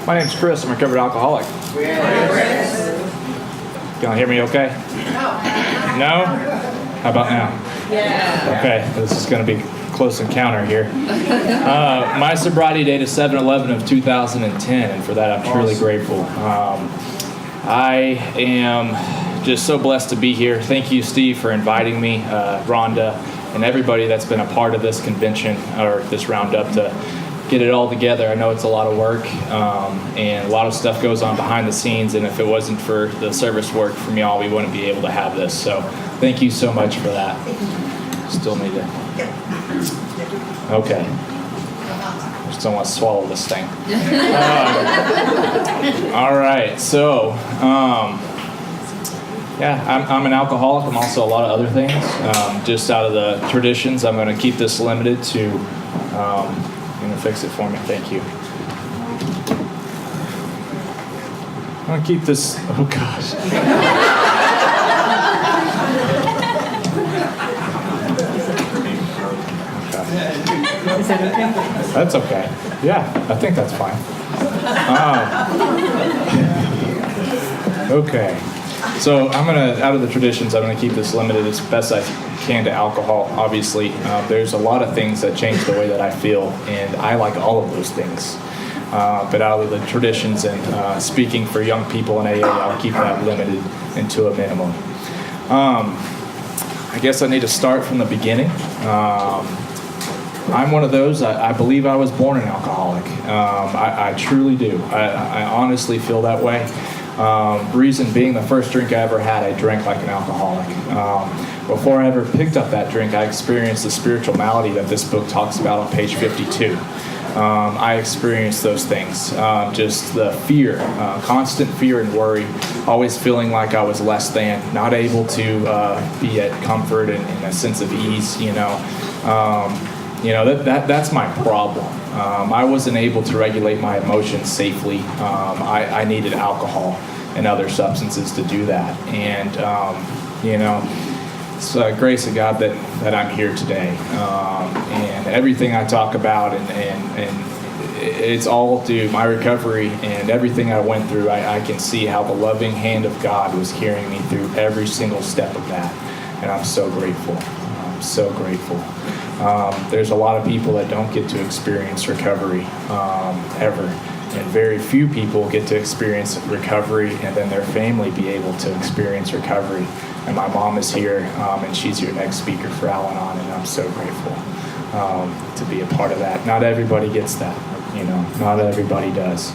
My name's Chris. I'm a recovered alcoholic. Can you hear me okay? No? How about now? Yeah. Okay, this is going to be a close encounter here. My sobriety date is 7/11 of 2010, and for that I'm truly grateful. I am just so blessed to be here. Thank you, Steve, for inviting me, Rhonda, and everybody that's been a part of this convention or this Roundup to get it all together. I know it's a lot of work, and a lot of stuff goes on behind the scenes, and if it wasn't for the service work from y'all, we wouldn't be able to have this. So thank you so much for that. Still need to... Okay. I just don't want to swallow this thing. All right, so... yeah, I'm an alcoholic. I'm also a lot of other things. Just out of the traditions, I'm going to keep this limited to... you're going to fix it for me. Thank you. I'm going to keep this... Oh, gosh. Is that okay? That's okay. Yeah, I think that's fine. Okay. So I'm going to, out of the traditions, I'm going to keep this limited as best I can to alcohol. Obviously, there's a lot of things that change the way that I feel, and I like all of those things. But out of the traditions and speaking for young people in AA, I'll keep that limited into a minimum. I guess I need to start from the beginning. I'm one of those, I believe I was born an alcoholic. I truly do. I honestly feel that way. Reason being, the first drink I ever had, I drank like an alcoholic. Before I ever picked up that drink, I experienced the spiritual malady that this book talks about on page 52. I experienced those things, just the fear, constant fear and worry, always feeling like I was less than, not able to be at comfort and a sense of ease, that's my problem. I wasn't able to regulate my emotions safely. I needed alcohol and other substances to do that. And, it's grace of God that I'm here today. And everything I talk about and it's all due my recovery and everything I went through. I can see how the loving hand of God was carrying me through every single step of that. And I'm so grateful. I'm so grateful. There's a lot of people that don't get to experience recovery ever, and very few people get to experience recovery and then their family be able to experience recovery. And my mom is here, and she's your next speaker for Al-Anon, and I'm so grateful to be a part of that. Not everybody gets that, not everybody does.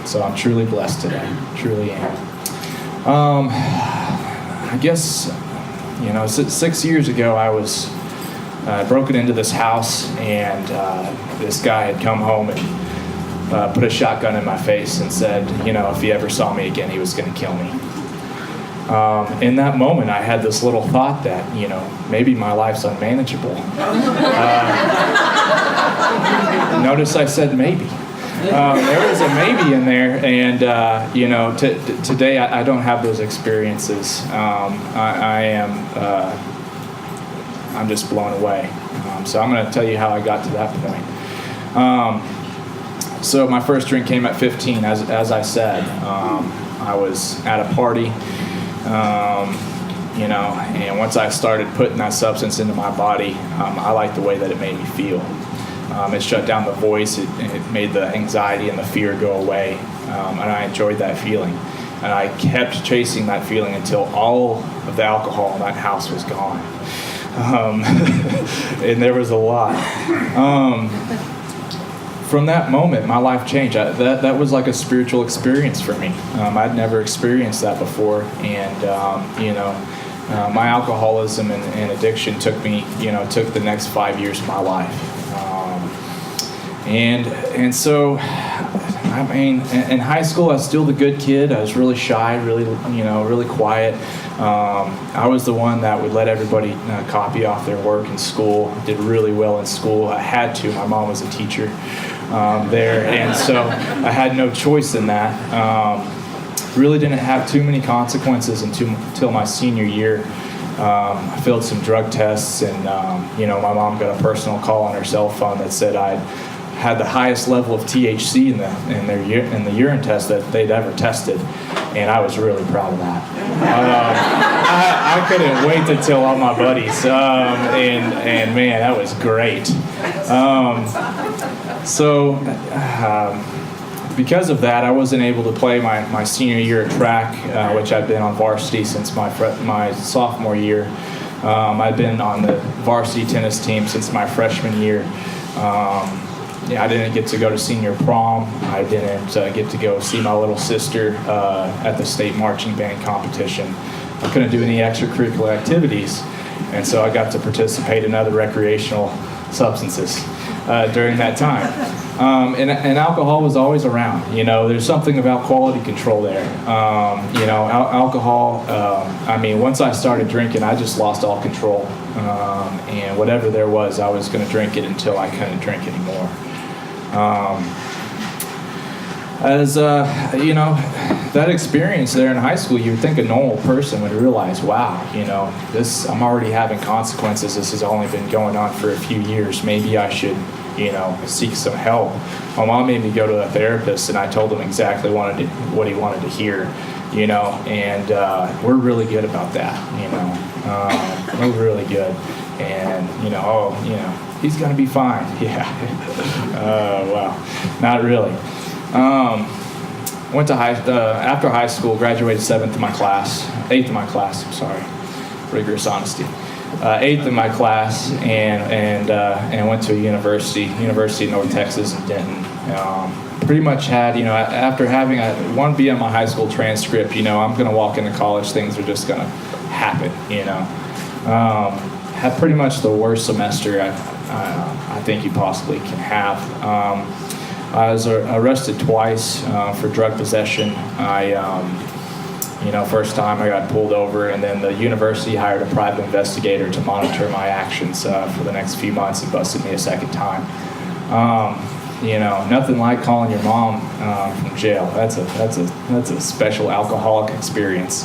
So I'm truly blessed today, truly am. I guess, 6 years ago I was broken into this house, and this guy had come home and put a shotgun in my face and said, if he ever saw me again, he was going to kill me. In that moment, I had this little thought that, maybe my life's unmanageable. Notice I said maybe. There was a maybe in there, and today I don't have those experiences. I'm just blown away. So I'm going to tell you how I got to that point. So my first drink came at 15, as I said. I was at a party, and once I started putting that substance into my body, I liked the way that it made me feel. It shut down the voice, it made the anxiety and the fear go away, and I enjoyed that feeling. And I kept chasing that feeling until all of the alcohol in that house was gone. And there was a lot. From that moment, my life changed. That was like a spiritual experience for me. I'd never experienced that before, and my alcoholism and addiction took the next 5 years of my life. And so, in high school, I was still the good kid. I was really shy, really quiet. I was the one that would let everybody copy off their work in school. Did really well in school. I had to. My mom was a teacher there, and so I had no choice in that. Really didn't have too many consequences until my senior year. I failed some drug tests, and my mom got a personal call on her cell phone that said I'd had the highest level of THC in the urine test that they'd ever tested, and I was really proud of that. I couldn't wait to tell all my buddies, and man, that was great. Because of that, I wasn't able to play my senior year at track, which I've been on varsity since my sophomore year. I've been on the varsity tennis team since my freshman year. I didn't get to go to senior prom. I didn't get to go see my little sister at the state marching band competition. I couldn't do any extracurricular activities, and so I got to participate in other recreational substances during that time. And alcohol was always around. There's something about quality control there. Alcohol, once I started drinking, I just lost all control. And whatever there was, I was going to drink it until I couldn't drink anymore. That experience there in high school, you would think a normal person would realize, wow, I'm already having consequences. This has only been going on for a few years. Maybe I should seek some help. My mom made me go to a therapist, and I told him exactly what he wanted to hear, and we're really good about that, we're really good, and, he's going to be fine. Yeah. Well, not really. Went to after high school, graduated 8th in my class, rigorous honesty. 8th in my class, and went to a University of North Texas in Denton. Pretty much had, after having one B on my high school transcript, I'm going to walk into college, things are just going to happen, Had pretty much the worst semester I think you possibly can have. I was arrested twice for drug possession. First time I got pulled over, and then the university hired a private investigator to monitor my actions for the next few months and busted me a second time. Nothing like calling your mom from jail. That's a special alcoholic experience.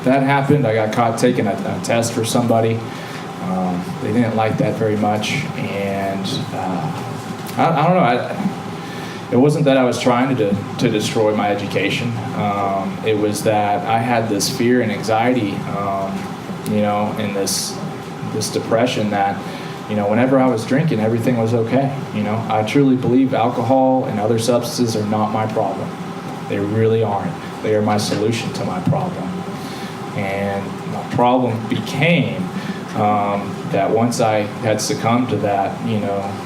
That happened. I got caught taking a test for somebody. They didn't like that very much, and I don't know. It wasn't that I was trying to destroy my education. It was that I had this fear and anxiety, and this depression that, whenever I was drinking, everything was okay. I truly believe alcohol and other substances are not my problem. They really aren't. They are my solution to my problem. And my problem became that once I had succumbed to that,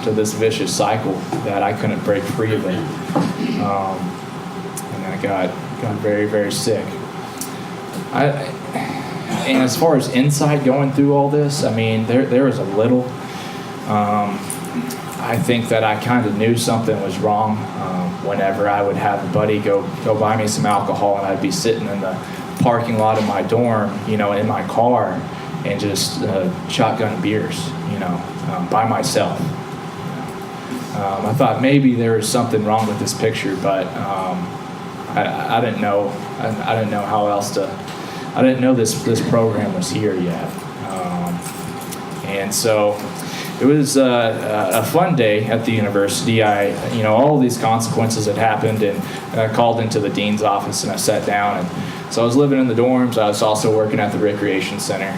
to this vicious cycle, that I couldn't break free of it. And I got very, very sick. And as far as insight going through all this, there was a little. I think that I kind of knew something was wrong whenever I would have a buddy go buy me some alcohol, and I'd be sitting in the parking lot of my dorm, in my car, and just shotgun beers, by myself. I thought maybe there was something wrong with this picture, but I didn't know. I didn't know how else to. I didn't know this program was here yet, and so it was a fun day at the university. All of these consequences had happened, and I called into the dean's office, and I sat down. And so I was living in the dorms. I was also working at the recreation center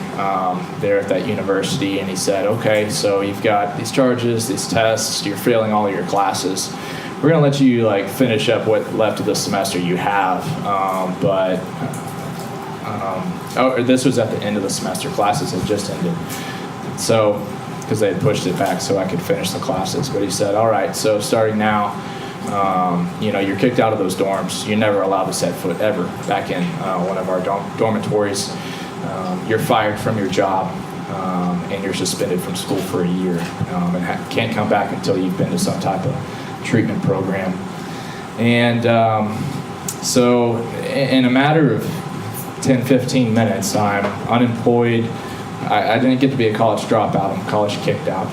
there at that university. And he said, "Okay, so you've got these charges, these tests. You're failing all of your classes. We're gonna let you finish up what left of the semester you have, this was at the end of the semester. Classes had just ended, so." Because they had pushed it back so I could finish the classes. But he said, all right, so starting now, you're kicked out of those dorms. You're never allowed to set foot ever back in one of our dormitories. You're fired from your job, and you're suspended from school for a year, and can't come back until you've been to some type of treatment program. And so in a matter of 10, 15 minutes, I'm unemployed. I didn't get to be a college dropout. I'm college kicked out,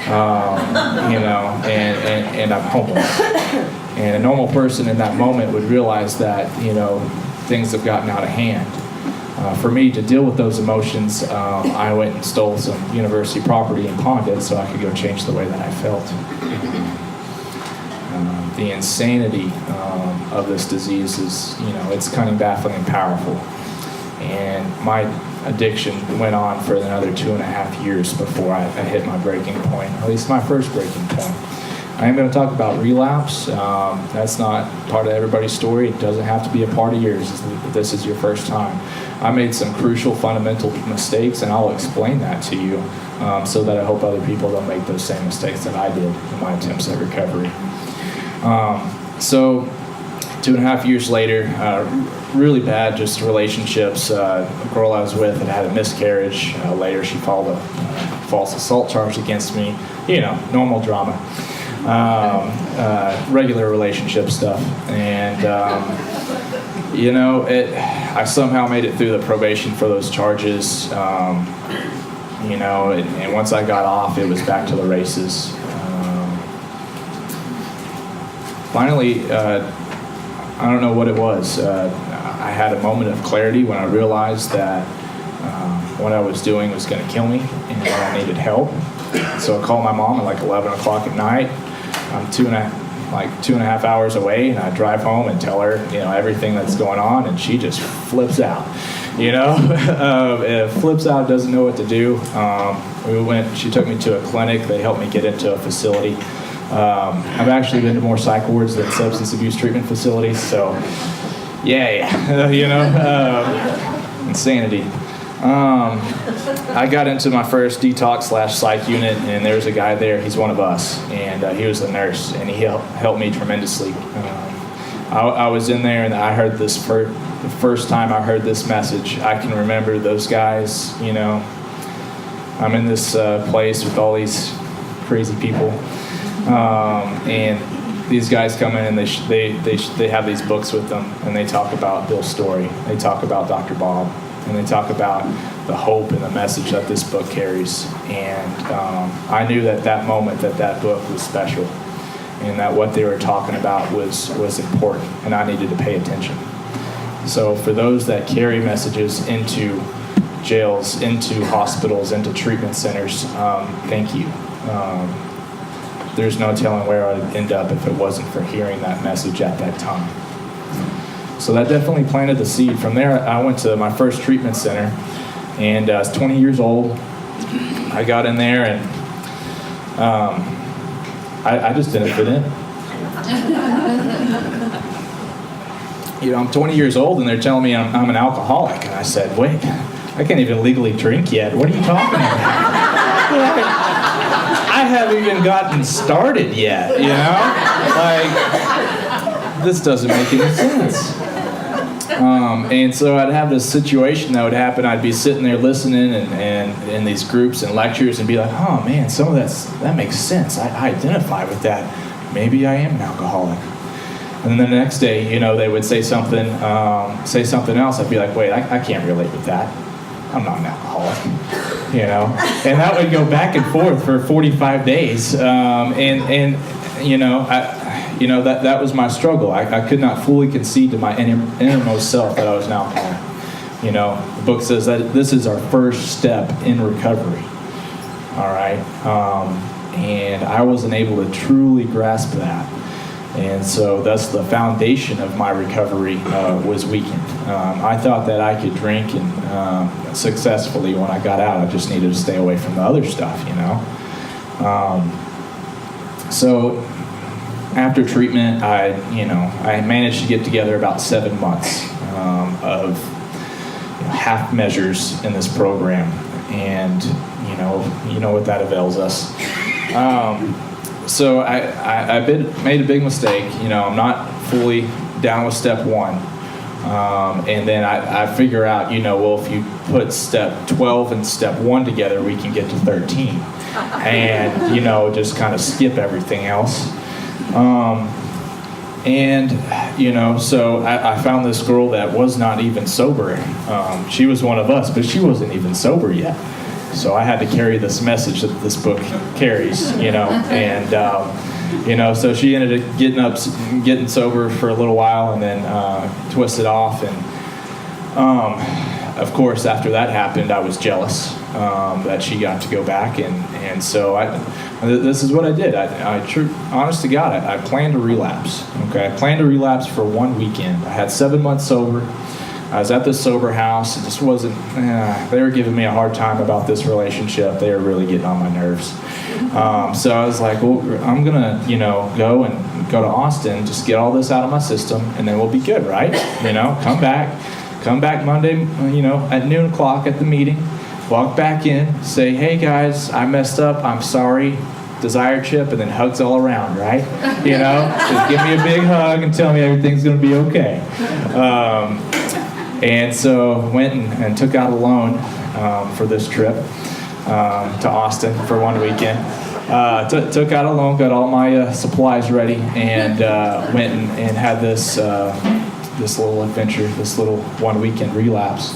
and I'm homeless. And a normal person in that moment would realize that, things have gotten out of hand. For me to deal with those emotions, I went and stole some university property and pawned it so I could go change the way that I felt. The insanity of this disease is, it's cunning, baffling, and powerful. And my addiction went on for another 2.5 years before I hit my breaking point, at least my first breaking point. I am going to talk about relapse. That's not part of everybody's story. It doesn't have to be a part of yours if this is your first time. I made some crucial, fundamental mistakes, and I'll explain that to you so that I hope other people don't make those same mistakes that I did in my attempts at recovery. So 2.5 years later, really bad just relationships. A girl I was with had a miscarriage. Later she filed a false assault charge against me. Normal drama. Regular relationship stuff. And, I somehow made it through the probation for those charges. And once I got off, it was back to the races. Finally, I don't know what it was. I had a moment of clarity when I realized that what I was doing was going to kill me and that I needed help. So I called my mom at like 11 o'clock at night. I'm 2.5 hours away, and I drive home and tell her, everything that's going on, and she just flips out. Flips out, doesn't know what to do. She took me to a clinic. They helped me get into a facility. I've actually been to more psych wards than substance abuse treatment facilities, so insanity. I got into my first detox/psych unit, and there was a guy there. He's one of us, and he was a nurse, and he helped me tremendously. I was in there, and I heard this the first time I heard this message. I can remember those guys. I'm in this place with all these crazy people. And these guys come in and they have these books with them, and they talk about Bill's story. They talk about Dr. Bob, and they talk about the hope and the message that this book carries. And I knew that moment that book was special, and that what they were talking about was important, and I needed to pay attention. So for those that carry messages into jails, into hospitals, into treatment centers, thank you. There's no telling where I'd end up if it wasn't for hearing that message at that time. So that definitely planted the seed. From there, I went to my first treatment center, and I was 20 years old. I got in there, and I just didn't fit in. I'm 20 years old, and they're telling me I'm an alcoholic. And I said, wait, I can't even legally drink yet. What are you talking about? I haven't even gotten started yet, this doesn't make any sense. And so I'd have this situation that would happen. I'd be sitting there listening and in these groups and lectures and be like, oh man, some of that makes sense. I identify with that. Maybe I am an alcoholic. And then the next day, they would say something else. I'd be like, wait, I can't relate with that. I'm not an alcoholic. And that would go back and forth for 45 days. That was my struggle. I could not fully concede to my innermost self that I was an alcoholic. The book says that this is our first step in recovery. All right. And I wasn't able to truly grasp that. And so thus the foundation of my recovery was weakened. I thought that I could drink and successfully when I got out. I just needed to stay away from the other stuff, So after treatment, I managed to get together about 7 months of half measures in this program, and you know what that avails us. So I made a big mistake. I'm not fully down with step 1. And then I figure out, if you put step 12 and step 1 together, we can get to 13. And, just kind of skip everything else. So I found this girl that was not even sober. She was one of us, but she wasn't even sober yet. So I had to carry this message that this book carries, so she ended up getting sober for a little while and then twisted off. And of course, after that happened, I was jealous that she got to go back, and so this is what I did. Honest to God, I planned a relapse. Okay, I planned a relapse for 1 weekend. I had 7 months sober. I was at this sober house. It just wasn't. They were giving me a hard time about this relationship. They were really getting on my nerves. So I was like, well, I'm gonna, go to Austin, just get all this out of my system, and then we'll be good, right? Come back Monday, at noon o'clock at the meeting. Walk back in, say, hey guys, I messed up. I'm sorry. Desire chip, and then hugs all around, right? Just give me a big hug and tell me everything's gonna be okay. And so went and took out a loan for this trip to Austin for 1 weekend. Took out a loan, got all my supplies ready, and went and had this little adventure, this little 1 weekend relapse.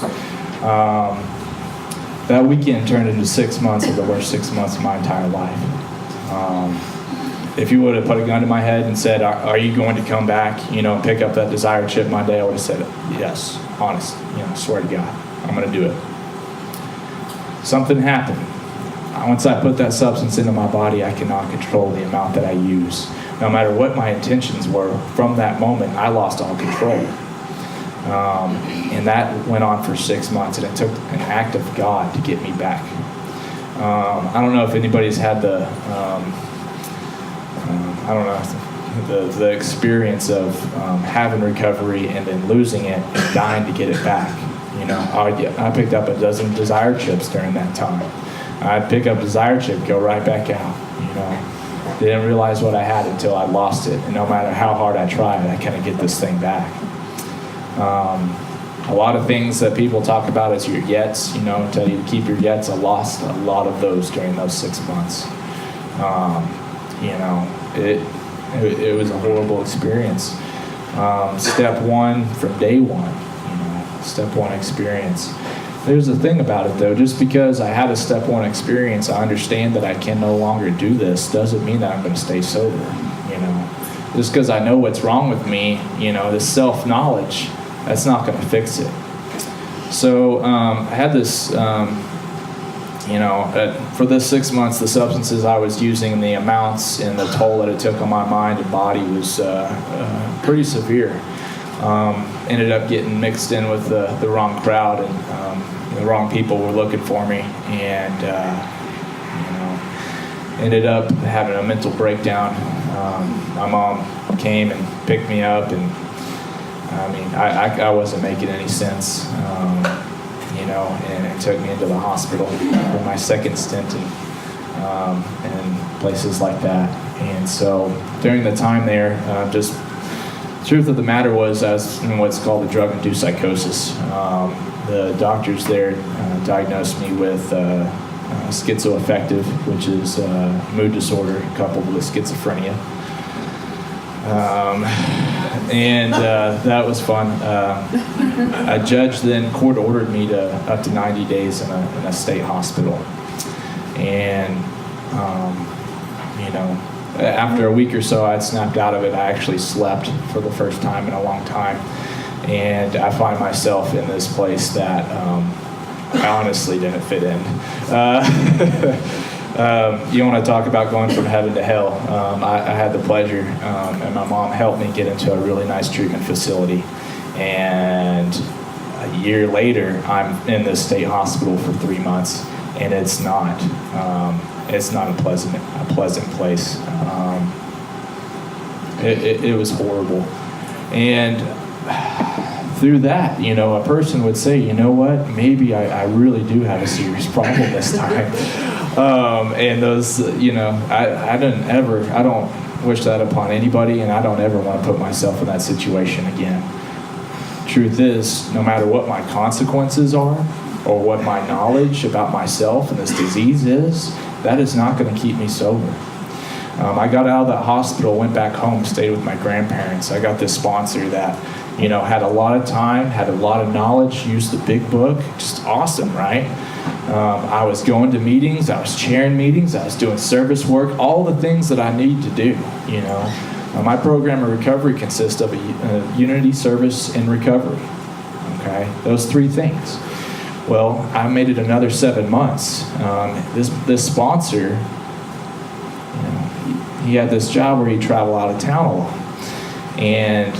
That weekend turned into 6 months of the worst 6 months of my entire life. If you would have put a gun to my head and said, are you going to come back, and pick up that Desire chip Monday, I would have said, yes, honest, swear to God, I'm going to do it. Something happened. Once I put that substance into my body, I cannot control the amount that I use. No matter what my intentions were, from that moment, I lost all control. And that went on for 6 months, and it took an act of God to get me back. I don't know if anybody's had the experience of having recovery and then losing it and dying to get it back. I picked up a dozen Desire chips during that time. I'd pick up Desire chip, go right back out. Didn't realize what I had until I lost it, and no matter how hard I tried, I couldn't get this thing back. A lot of things that people talk about is your yets, tell you to keep your yets. I lost a lot of those during those 6 months. It was a horrible experience. Step one from day one, step one experience. There's a thing about it though, just because I had a step one experience, I understand that I can no longer do this, doesn't mean that I'm going to stay sober, Just because I know what's wrong with me, this self-knowledge, that's not going to fix it. So I had this, for this 6 months, the substances I was using, the amounts and the toll that it took on my mind and body was pretty severe. Ended up getting mixed in with the wrong crowd, and the wrong people were looking for me, and ended up having a mental breakdown. My mom came and picked me up, and I wasn't making any sense, and it took me into the hospital for my second stint and places like that. And so during the time there, just the truth of the matter was I was in what's called a drug-induced psychosis. The doctors there diagnosed me with schizoaffective, which is mood disorder coupled with schizophrenia. And that was fun. A judge then court ordered me to up to 90 days in a state hospital. And, after a week or so, I'd snapped out of it. I actually slept for the first time in a long time. And I find myself in this place that I honestly didn't fit in. You want to talk about going from heaven to hell. I had the pleasure, and my mom helped me get into a really nice treatment facility. And a year later, I'm in this state hospital for 3 months, and it's not a pleasant place. It was horrible. And through that, a person would say, you know what, maybe I really do have a serious problem this time. And those, I don't wish that upon anybody, and I don't ever want to put myself in that situation again. Truth is, no matter what my consequences are, or what my knowledge about myself and this disease is, that is not going to keep me sober. I got out of that hospital, went back home, stayed with my grandparents. I got this sponsor that, had a lot of time, had a lot of knowledge, used the big book, just awesome, right? I was going to meetings, I was chairing meetings, I was doing service work, all the things that I need to do, My program of recovery consists of a unity, service, and recovery, okay? Those three things. Well, I made it another 7 months. This sponsor, he had this job where he'd travel out of town a lot. And,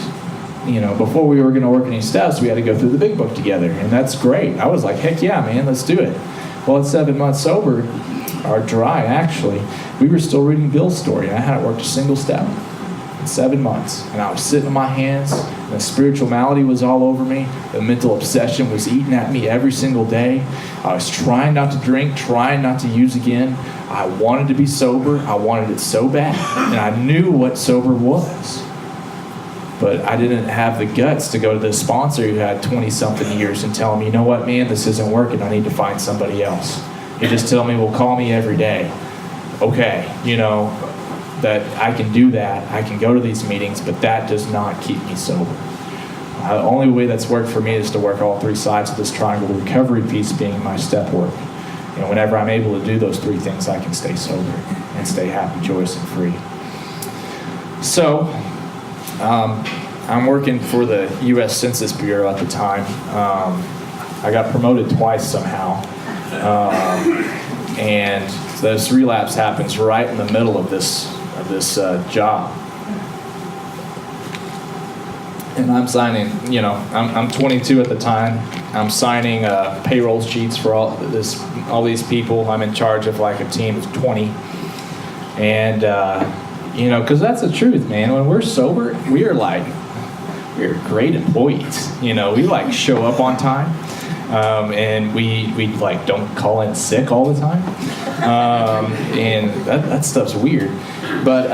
before we were going to work any steps, we had to go through the big book together. And that's great. I was like, heck yeah, man, let's do it. Well, at 7 months sober, or dry actually, we were still reading Bill's story. And I hadn't worked a single step in 7 months. And I was sitting on my hands. And the spiritual malady was all over me. The mental obsession was eating at me every single day. I was trying not to drink, trying not to use again. I wanted to be sober. I wanted it so bad. And I knew what sober was. But I didn't have the guts to go to this sponsor who had 20-something years and tell him, you know what, man, this isn't working. I need to find somebody else. He just tell me, well, call me every day. Okay, that I can do that. I can go to these meetings, but that does not keep me sober. The only way that's worked for me is to work all three sides of this triangle, the recovery piece being my step work. And whenever I'm able to do those three things, I can stay sober and stay happy, joyous, and free. So, I'm working for the U.S. Census Bureau at the time. I got promoted twice somehow. And this relapse happens right in the middle of this job. And I'm signing, I'm 22 at the time. I'm signing payroll sheets for all these people. I'm in charge of like a team of 20. And, because that's the truth, man. When we're sober, we're great employees. We like show up on time. And we like don't call in sick all the time. And that stuff's weird. But,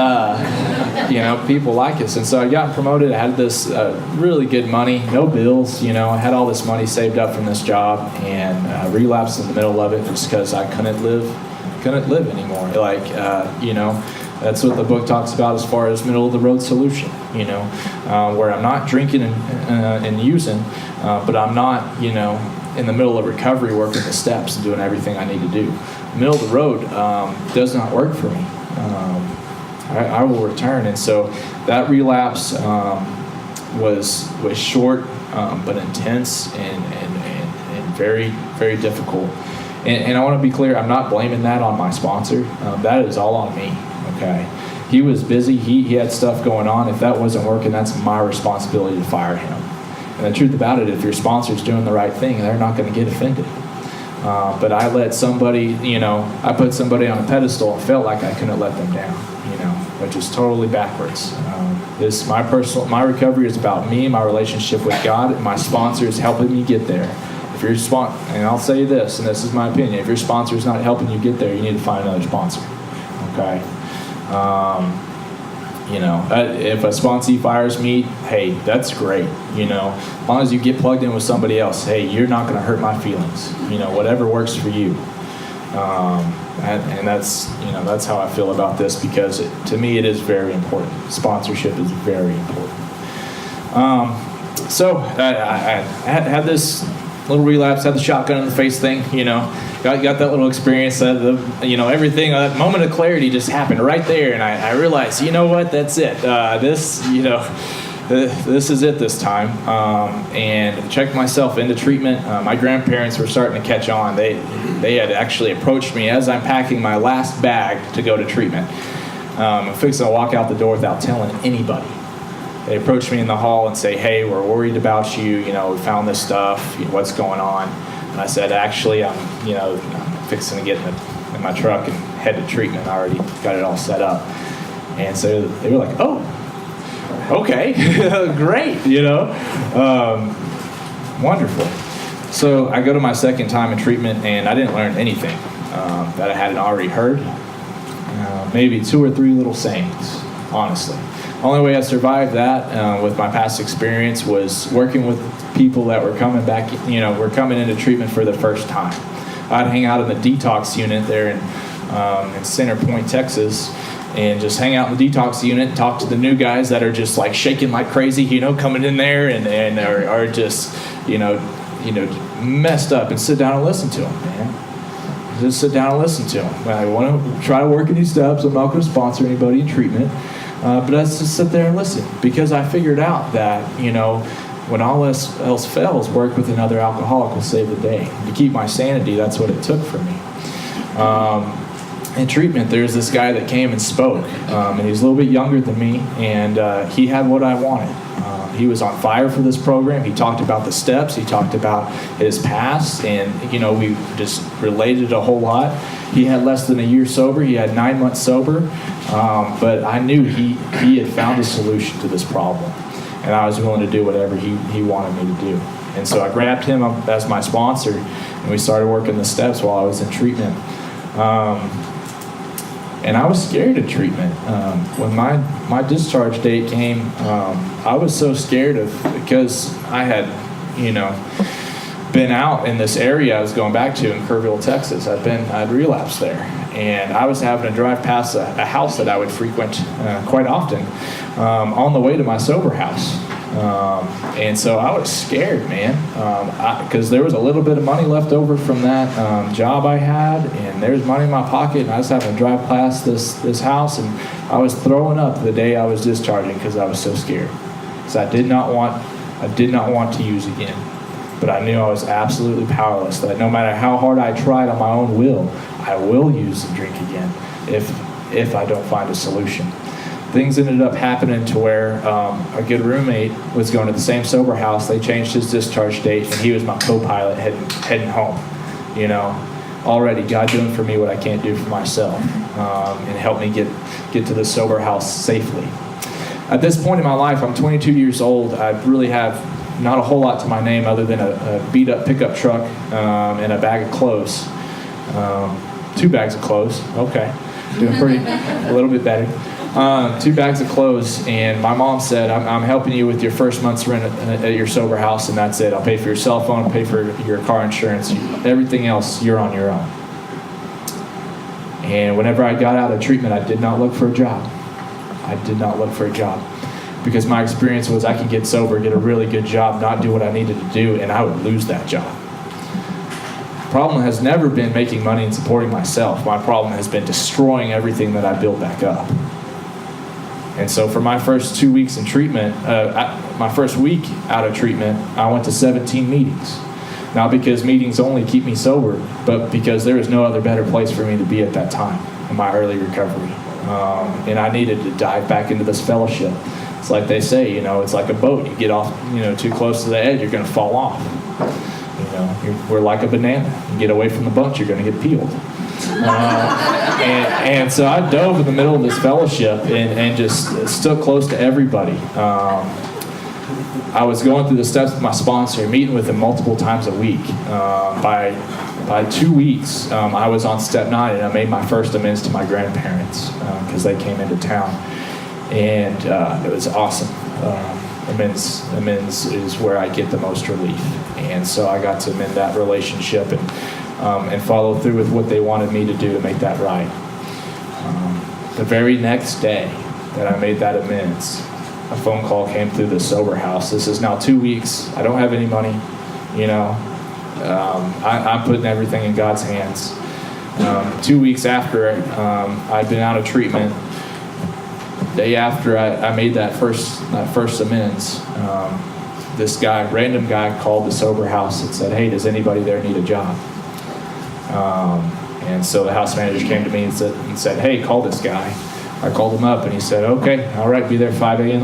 people like us. And so I got promoted. I had this really good money, no bills. I had all this money saved up from this job and relapsed in the middle of it just because I couldn't live anymore. That's what the book talks about as far as middle of the road solution, where I'm not drinking and using, but I'm not, in the middle of recovery working the steps and doing everything I need to do. Middle of the road does not work for me. I will return. And so that relapse was short but intense and very, very difficult. And I want to be clear, I'm not blaming that on my sponsor. That is all on me. Okay, he was busy. He had stuff going on. If that wasn't working, that's my responsibility to fire him. And the truth about it, if your sponsor's doing the right thing, they're not going to get offended. But I let somebody, I put somebody on a pedestal and felt like I couldn't let them down, which is totally backwards. My recovery is about me, my relationship with God, and my sponsor is helping me get there. If your and I'll say this, and this is my opinion, if your sponsor is not helping you get there, you need to find another sponsor. Okay. If a sponsee fires me, hey, that's great. As long as you get plugged in with somebody else, hey, you're not going to hurt my feelings. Whatever works for you. And that's how I feel about this because to me it is very important. Sponsorship is very important. So I had this little relapse, had the shotgun in the face thing, got that little experience, everything, that moment of clarity just happened right there, and I realized, you know what, that's it. This is it this time, and checked myself into treatment. My grandparents were starting to catch on. They had actually approached me as I'm packing my last bag to go to treatment. I'm fixing to walk out the door without telling anybody. They approach me in the hall and say, hey, we're worried about you. We found this stuff. What's going on? And I said, actually, I'm fixing to get in my truck and head to treatment. I already got it all set up. And so they were like, oh, okay, great, wonderful. So I go to my second time in treatment, and I didn't learn anything that I hadn't already heard. Maybe 2 or 3 little sayings, honestly. The only way I survived that with my past experience was working with people that were coming back, were coming into treatment for the first time. I'd hang out in the detox unit there in Center Point, Texas, and just hang out in the detox unit and talk to the new guys that are just like shaking like crazy, coming in there and are just, messed up, and sit down and listen to them, man. Just sit down and listen to them. I want to try to work any steps. I'm not going to sponsor anybody in treatment. But let's just sit there and listen, because I figured out that, when all else fails, work with another alcoholic will save the day. To keep my sanity, that's what it took for me. In treatment, there's this guy that came and spoke, and he's a little bit younger than me, and he had what I wanted. He was on fire for this program. He talked about the steps. He talked about his past, and we just related a whole lot. He had less than a year sober. He had 9 months sober, but I knew he had found a solution to this problem, and I was willing to do whatever he wanted me to do. And so I grabbed him up as my sponsor, and we started working the steps while I was in treatment. And I was scared of treatment. When my discharge date came, I was so scared because I had, been out in this area I was going back to in Kerrville, Texas. I'd relapsed there. And I was having to drive past a house that I would frequent quite often on the way to my sober house. And so I was scared, man, because there was a little bit of money left over from that job I had, and there was money in my pocket, and I was having to drive past this house, and I was throwing up the day I was discharging because I was so scared. Because I did not want to use again, but I knew I was absolutely powerless. That no matter how hard I tried on my own will, I will use and drink again if I don't find a solution. Things ended up happening to where a good roommate was going to the same sober house. They changed his discharge date, and he was my co-pilot heading home. Already God doing for me what I can't do for myself, and helped me get to the sober house safely. At this point in my life, I'm 22 years old. I really have not a whole lot to my name other than a beat-up pickup truck and a bag of clothes. 2 bags of clothes. Okay, doing a little bit better. 2 bags of clothes, and my mom said, I'm helping you with your first month's rent at your sober house, and that's it. I'll pay for your cell phone, I'll pay for your car insurance, everything else, you're on your own. And whenever I got out of treatment, I did not look for a job. Because my experience was I could get sober, get a really good job, not do what I needed to do, and I would lose that job. The problem has never been making money and supporting myself. My problem has been destroying everything that I built back up. And so for my first 2 weeks in treatment, my first week out of treatment, I went to 17 meetings. Not because meetings only keep me sober, but because there was no other better place for me to be at that time in my early recovery. And I needed to dive back into this fellowship. It's like they say, it's like a boat. You get off, too close to the edge, you're going to fall off. We're like a banana. You get away from the bunch, you're going to get peeled. And so I dove in the middle of this fellowship and just stuck close to everybody. I was going through the steps with my sponsor, meeting with him multiple times a week. By 2 weeks, I was on step 9, and I made my first amends to my grandparents because they came into town. And it was awesome. Amends is where I get the most relief. And so I got to amend that relationship and follow through with what they wanted me to do to make that right. The very next day that I made that amends, a phone call came through the sober house. This is now 2 weeks. I don't have any money. I'm putting everything in God's hands. 2 weeks after I'd been out of treatment, day after I made that first amends, this random guy called the sober house and said, "Hey, does anybody there need a job?" And so the house manager came to me and said, "Hey, call this guy." I called him up, and he said, "Okay, all right, be there 5 a.m.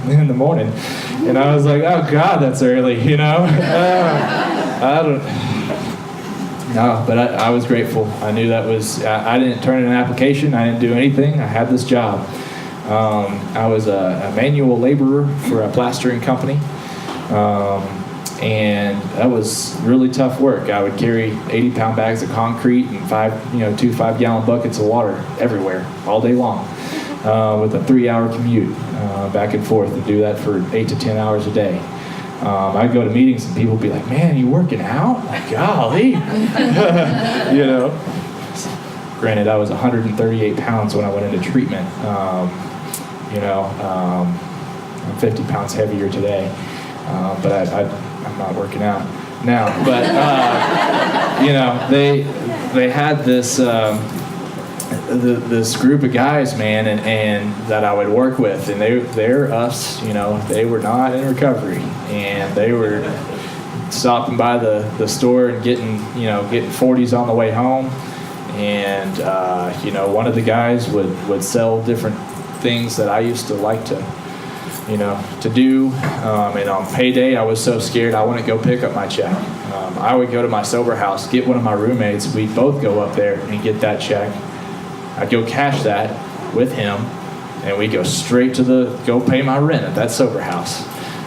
in the morning." And I was like, "Oh God, that's early, I don't. No, but I was grateful. I knew that was. I didn't turn in an application. I didn't do anything. I had this job. I was a manual laborer for a plastering company. And that was really tough work. I would carry 80-pound bags of concrete and 2 5-gallon buckets of water everywhere all day long with a 3-hour commute back and forth, and do that for 8 to 10 hours a day. I'd go to meetings and people would be like, "Man, you working out? Like, golly." Granted, I was 138 pounds when I went into treatment. I'm 50 pounds heavier today. But I'm not working out now. But they had this this group of guys, man, and that I would work with, and they're us, they were not in recovery, and they were stopping by the store and getting 40s on the way home, and one of the guys would sell different things that I used to like to do, and on payday I was so scared I wouldn't go pick up my check. I would go to my sober house, get one of my roommates, we'd both go up there and get that check. I'd go cash that with him, and we'd go straight to go pay my rent at that sober house.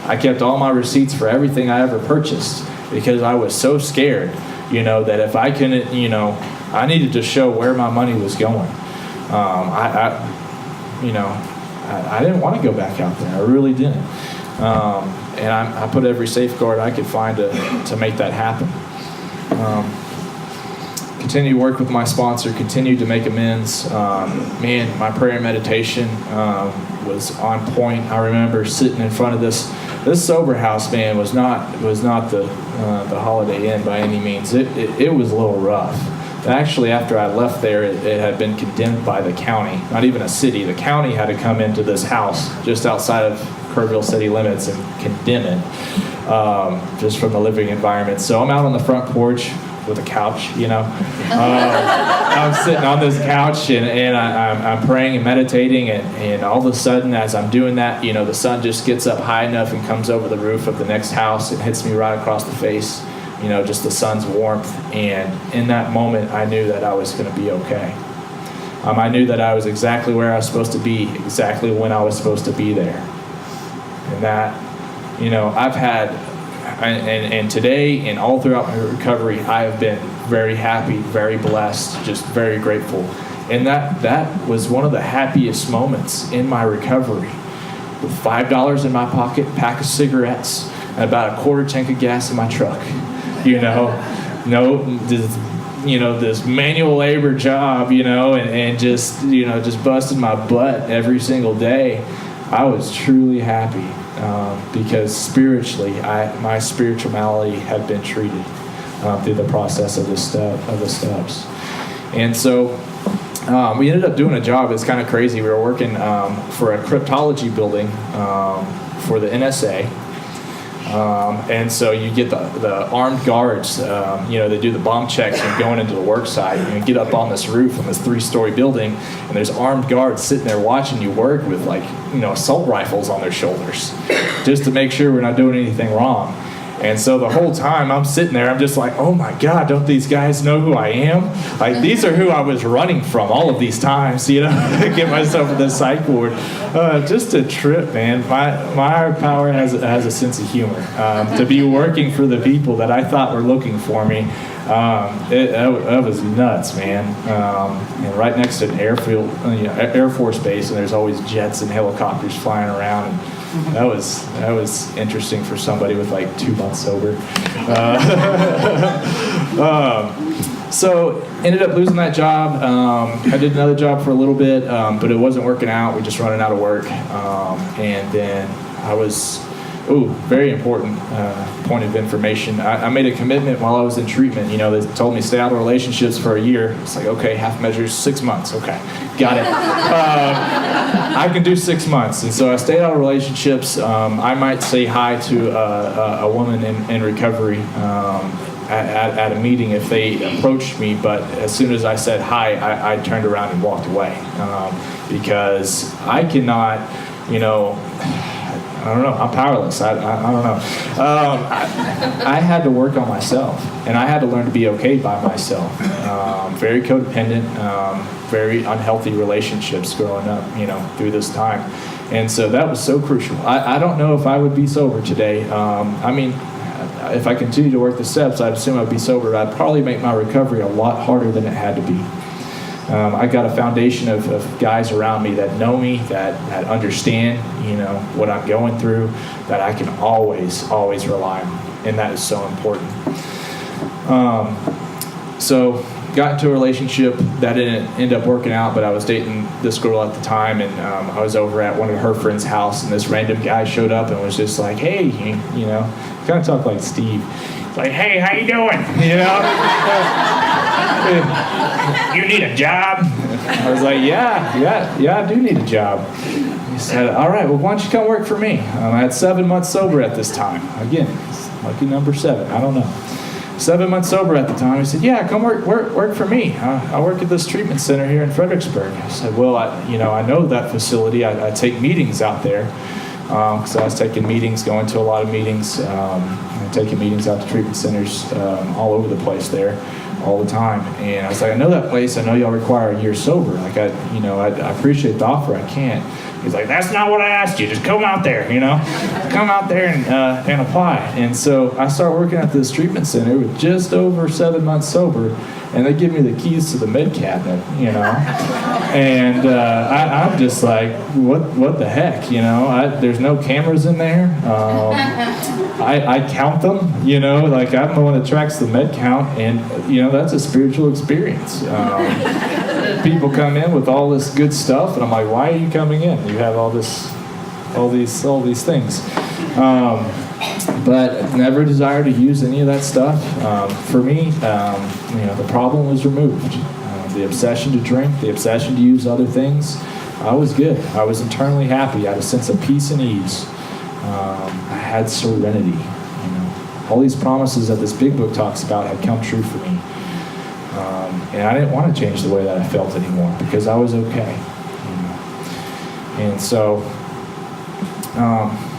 I kept all my receipts for everything I ever purchased because I was so scared, that if I couldn't, I needed to show where my money was going. I didn't want to go back out there. I really didn't. And I put every safeguard I could find to make that happen. Continue to work with my sponsor, continue to make amends. My prayer and meditation was on point. I remember sitting in front of this sober house, man, was not the Holiday Inn by any means. It was a little rough. Actually, after I left there, it had been condemned by the county, not even a city. The county had to come into this house just outside of Kerrville city limits and condemn it just from the living environment. So I'm out on the front porch with a couch, I'm sitting on this couch and I'm praying and meditating, and all of a sudden as I'm doing that, the sun just gets up high enough and comes over the roof of the next house and hits me right across the face, just the sun's warmth. And in that moment, I knew that I was going to be okay. I knew that I was exactly where I was supposed to be, exactly when I was supposed to be there. And that, I've had, and today and all throughout my recovery, I have been very happy, very blessed, just very grateful. And that was one of the happiest moments in my recovery. With $5 in my pocket, pack of cigarettes, and about a quarter tank of gas in my truck. This manual labor job, and just busting my butt every single day. I was truly happy because spiritually, my spirituality had been treated through the process of the steps. And so we ended up doing a job. It's kind of crazy. We were working for a cryptology building for the NSA. And so you get the armed guards, they do the bomb checks and going into the work site. And you get up on this roof on this 3-story building, and there's armed guards sitting there watching you work with assault rifles on their shoulders, just to make sure we're not doing anything wrong. And so the whole time I'm sitting there, I'm just like, oh my God, don't these guys know who I am? Like, these are who I was running from all of these times, get myself in the psych ward. Just a trip, man. My higher power has a sense of humor. To be working for the people that I thought were looking for me, that was nuts, man. And right next to an airfield, Air Force base, and there's always jets and helicopters flying around. And that was interesting for somebody with 2 months sober. So ended up losing that job. I did another job for a little bit, but it wasn't working out. We just running out of work. And then I was, very important point of information. I made a commitment while I was in treatment. They told me stay out of relationships for a year. It's like, okay, half measures, 6 months. Okay, got it. I can do 6 months. And so I stayed out of relationships. I might say hi to a woman in recovery at a meeting if they approached me, but as soon as I said hi, I turned around and walked away because I cannot, I don't know. I'm powerless. I don't know. I had to work on myself, and I had to learn to be okay by myself. Very codependent, very unhealthy relationships growing up, through this time. And so that was so crucial. I don't know if I would be sober today. If I continue to work the steps, I'd assume I'd be sober. I'd probably make my recovery a lot harder than it had to be. I got a foundation of guys around me that know me, that understand, what I'm going through, that I can always rely on, and that is so important. So got into a relationship that didn't end up working out, but I was dating this girl at the time, and I was over at one of her friends' house, and this random guy showed up and was just like, hey, kind of talk like Steve. Like, hey, how you doing? You need a job? I was like, yeah, I do need a job. He said, all right, well, why don't you come work for me? I had 7 months sober at this time. Again, lucky number 7, I don't know. 7 months sober at the time. He said, yeah, come work for me. I work at this treatment center here in Fredericksburg. I said, well, I know that facility. I take meetings out there. So I was taking meetings, going to a lot of meetings, taking meetings out to treatment centers all over the place there, all the time. And I was like, I know that place. I know y'all require a year sober. Like I appreciate the offer. I can't. He's like, that's not what I asked you. Just come out there, come out there and apply. And so I start working at this treatment center with just over 7 months sober, and they give me the keys to the med cabinet, and I'm just like, what the heck, there's no cameras in there. I count them, like I'm the one that tracks the med count, and that's a spiritual experience. People come in with all this good stuff, and I'm like, why are you coming in? You have all these things. But never desired to use any of that stuff. For me, the problem was removed. The obsession to drink, the obsession to use other things, I was good. I was internally happy. I had a sense of peace and ease. I had serenity. All these promises that this big book talks about had come true for me. And I didn't want to change the way that I felt anymore because I was okay. And so,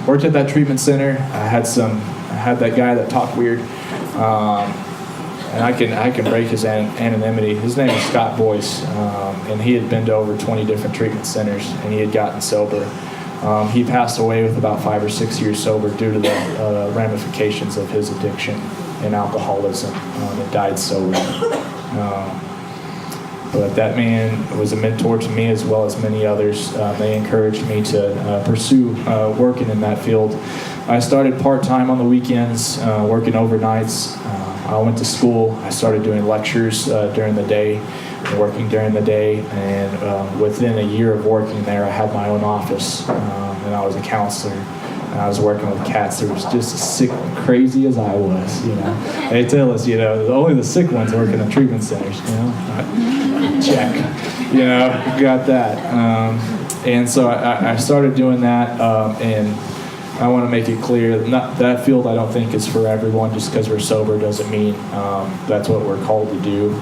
worked at that treatment center. I had that guy that talked weird, and I can break his anonymity. His name is Scott Boyce, and he had been to over 20 different treatment centers, and he had gotten sober. He passed away with about 5 or 6 years sober due to the ramifications of his addiction and alcoholism, and died sober. But that man was a mentor to me as well as many others. They encouraged me to pursue working in that field. I started part-time on the weekends, working overnights. I went to school. I started doing lectures during the day, working during the day, and within a year of working there, I had my own office, and I was a counselor. And I was working with cats that was just as sick and crazy as I was, They tell us, only the sick ones work in the treatment centers, Check, got that. And so I started doing that, and I want to make it clear, that field I don't think is for everyone. Just because we're sober doesn't mean that's what we're called to do.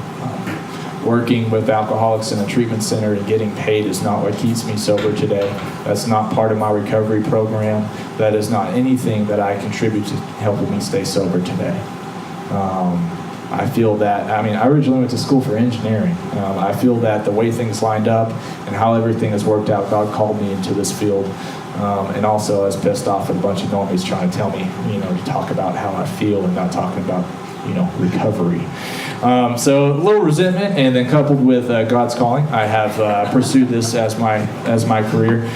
Working with alcoholics in a treatment center and getting paid is not what keeps me sober today. That's not part of my recovery program. That is not anything that I contribute to helping me stay sober today. I feel that, I originally went to school for engineering. I feel that the way things lined up and how everything has worked out, God called me into this field. And also I was pissed off at a bunch of normies trying to tell me, to talk about how I feel and not talking about, recovery. So a little resentment, and then coupled with God's calling, I have pursued this as my career.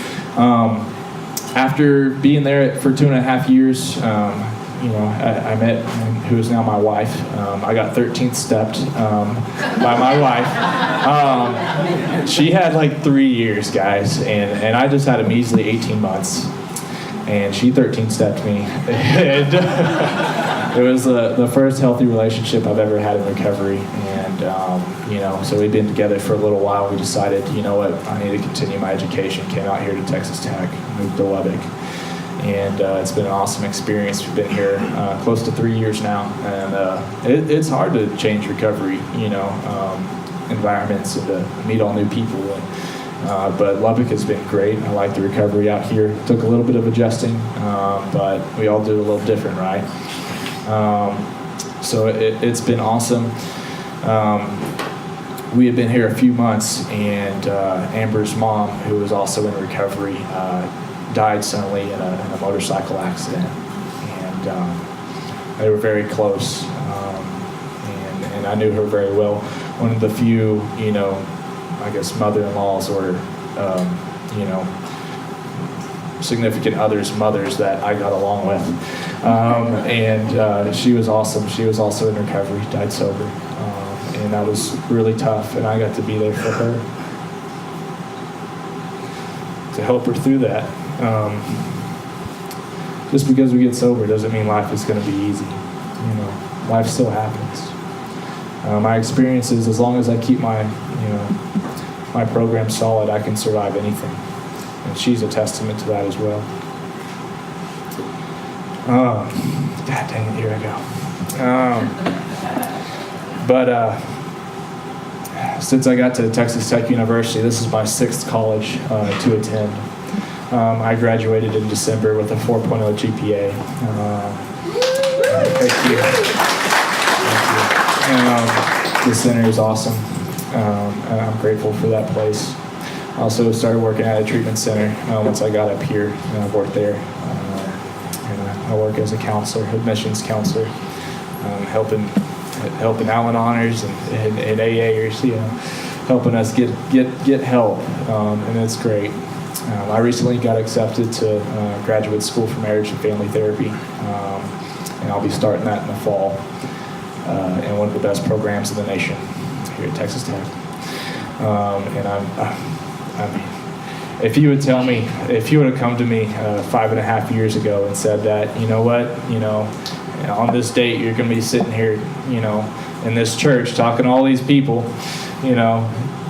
After being there for 2.5 years, I met who is now my wife. I got 13th stepped by my wife. She had like 3 years, guys, and I just had a measly 18 months. And she 13-stepped me. And it was the first healthy relationship I've ever had in recovery. And, so we've been together for a little while. We decided, I need to continue my education. Came out here to Texas Tech, moved to Lubbock. And it's been an awesome experience. We've been here close to 3 years now. And it's hard to change recovery, environments and to meet all new people. But Lubbock has been great. I like the recovery out here. Took a little bit of adjusting, but we all do it a little different, right? So it's been awesome. We had been here a few months, and Amber's mom, who was also in recovery, died suddenly in a motorcycle accident. And they were very close, and I knew her very well. One of the few, I guess mother-in-laws or, significant others' mothers that I got along with. And she was awesome. She was also in recovery, died sober. And that was really tough, and I got to be there for her to help her through that. Just because we get sober doesn't mean life is going to be easy. Life still happens. My experience is as long as I keep my program solid, I can survive anything. And she's a testament to that as well. God dang it, here I go. Since I got to Texas Tech University, this is my 6th college to attend. I graduated in December with a 4.0 GPA. Thank you. The center is awesome. I'm grateful for that place. I also started working at a treatment center once I got up here, and I've worked there. I work as a counselor, admissions counselor, helping Allen Honors and AAers, helping us get help, and it's great. I recently got accepted to graduate school for marriage and family therapy, and I'll be starting that in the fall, in one of the best programs in the nation here at Texas Tech. And I mean, if you would have come to me 5.5 years ago and said that, you know what, on this date you're going to be sitting here, in this church talking to all these people,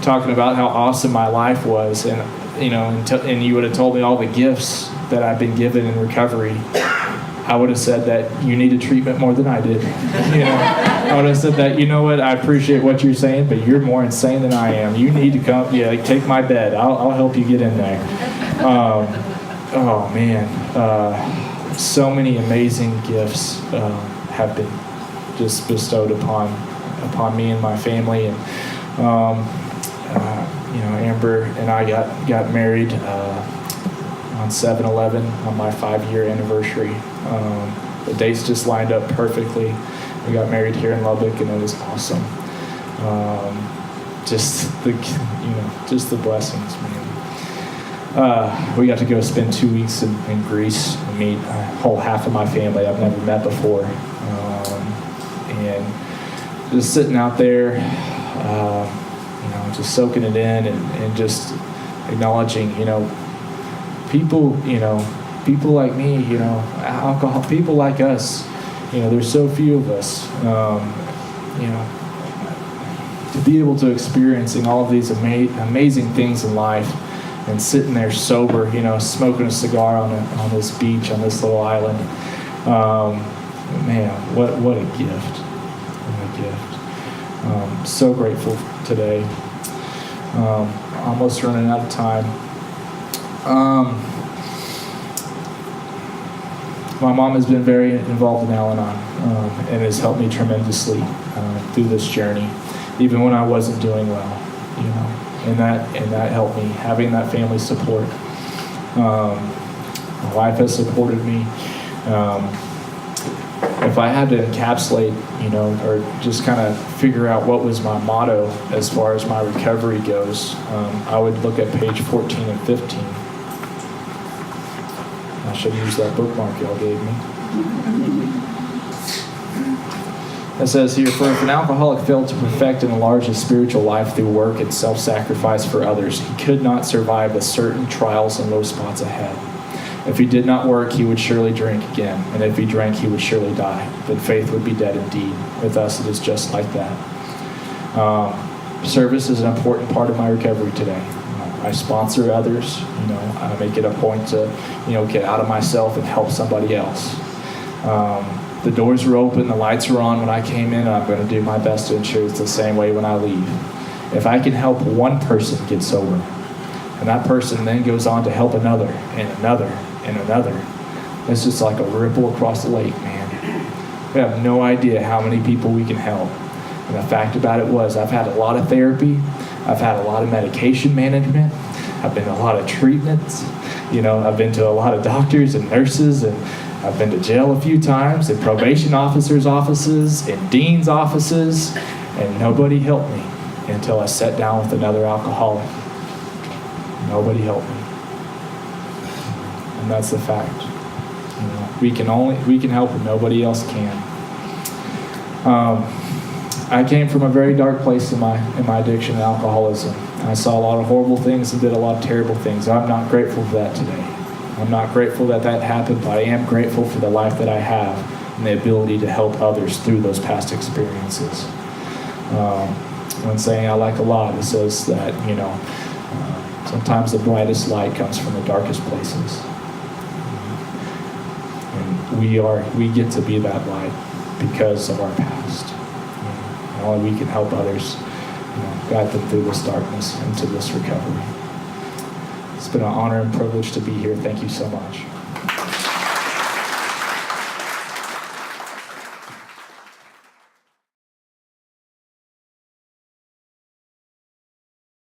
talking about how awesome my life was, and and you would have told me all the gifts that I've been given in recovery, I would have said that you needed treatment more than I did. I would have said that, I appreciate what you're saying, but you're more insane than I am. You need to come, take my bed. I'll help you get in there. Oh man, so many amazing gifts have been just bestowed upon me and my family, and Amber and I got married on 7/11 on my 5-year anniversary. The dates just lined up perfectly. We got married here in Lubbock, and it was awesome. Just the blessings, man. We got to go spend 2 weeks in Greece and meet a whole half of my family I've never met before, and just sitting out there, just soaking it in, and just acknowledging, people like me, alcohol, people like us, there's so few of us, to be able to experiencing all of these amazing things in life, and sitting there sober, smoking a cigar on this beach, on this little island, man, what a gift. What a gift. So grateful today. Almost running out of time. My mom has been very involved in Al-Anon, and has helped me tremendously through this journey, even when I wasn't doing well, and that helped me, having that family support. My wife has supported me. If I had to encapsulate, or just kind of figure out what was my motto as far as my recovery goes, I would look at page 14 and 15. I should use that bookmark y'all gave me. It says here, for if an alcoholic failed to perfect and enlarge his spiritual life through work and self-sacrifice for others, he could not survive the certain trials and low spots ahead. If he did not work, he would surely drink again, and if he drank, he would surely die. Then faith would be dead indeed. With us, it is just like that. Service is an important part of my recovery today. I sponsor others. I make it a point to, get out of myself and help somebody else. The doors were open, the lights were on when I came in, and I'm going to do my best to ensure it's the same way when I leave. If I can help one person get sober, and that person then goes on to help another, and another, and another, it's just like a ripple across the lake, man. We have no idea how many people we can help. And the fact about it was, I've had a lot of therapy, I've had a lot of medication management, I've been to a lot of treatments, I've been to a lot of doctors and nurses, and I've been to jail a few times, and probation officers' offices, and dean's offices, and nobody helped me until I sat down with another alcoholic. Nobody helped me. And that's the fact. We can help when nobody else can. I came from a very dark place in my addiction and alcoholism. I saw a lot of horrible things and did a lot of terrible things. I'm not grateful for that today. I'm not grateful that happened, but I am grateful for the life that I have and the ability to help others through those past experiences. One saying I like a lot, it says that, sometimes the brightest light comes from the darkest places. And we get to be that light because of our past. And only we can help others, guide them through this darkness into this recovery. It's been an honor and privilege to be here. Thank you so much.